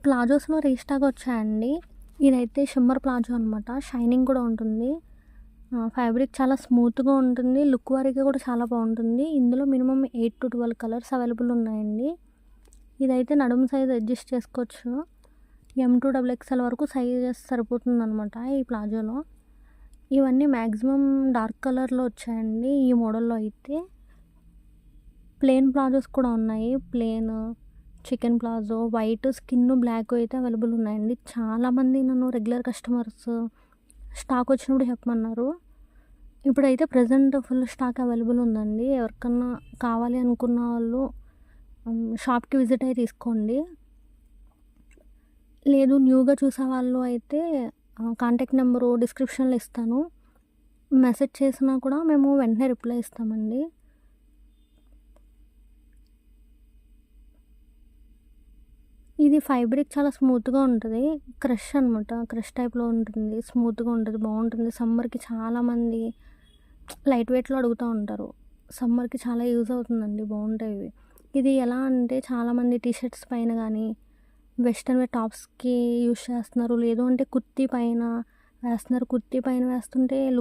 ప్లాజోస్‌లో restock వచ్చాయండి. ఇదైతే shimmer palazzo అనమాట. షైనింగ్ కూడా ఉంటుంది. ఫ్యాబ్రిక్ చాలా స్మూత్‌గా ఉంటుంది. లుక్ వైస్‌గా కూడా చాలా బావుంటుంది. ఇందులో మినిమమ్ 8-12 కలర్స్ అవైలబుల్ ఉన్నాయండి. ఇదైతే నడుము సైజ్ అడ్జస్ట్ చేసుకోవచ్చు. M2 XXL వరకు సైజెస్ సరిపోతుందనమాట ఈ ప్లాజోలో. ఇవన్నీ మ్యాక్సిమం డార్క్ కలర్‌లో వచ్చాయండి ఈ మోడల్‌లో అయితే. ప్లెయిన్ ప్లాజోస్ కూడా ఉన్నాయి. Plain, chikan palazzo, white, skin black అయితే అవైలబుల్ ఉన్నాయండి. చాలామంది నన్ను రెగ్యులర్ కస్టమర్స్ స్టాక్ వచ్చినప్పుడు చెప్పమన్నారు. ఇప్పుడైతే ప్రెజెంట్ ఫుల్ స్టాక్ అవైలబుల్ ఉందండి. ఎవరికన్నా కావాలి అనుకున్న వాళ్ళు షాప్‌కి విజిట్ అయ్యి తీసుకోండి. లేదు న్యూగా చూసేవాళ్ళు అయితే కాంటాక్ట్ నెంబరు డిస్క్రిప్షన్‌లో ఇస్తాను. మెసేజ్ చేసినా కూడా మేము వెంటనే రిప్లై ఇస్తామండి. ఇది ఫ్యాబ్రిక్ చాలా స్మూత్‌గా ఉంటది. క్రష్ అనమాట. క్రష్ టైప్‌లో ఉంటుంది. స్మూత్‌గా ఉంటది. బావుంటుంది. సమ్మర్‌కి చాలామంది లైట్ వెయిట్‌లో అడుగుతా ఉంటారు. సమ్మర్‌కి చాలా యూజ్ అవుతుందండి. బావుంటాయి ఇవి. ఇది ఎలా అంటే చాలామంది టీ షర్ట్స్ పైన గానీ, వెస్టర్న్ వేర్ టాప్స్‌కి యూజ్ చేస్తున్నారు. లేదు అంటే కుర్తీ పైన వేస్తున్నారు. కుర్తీ పైన వేస్తుంటే లుక్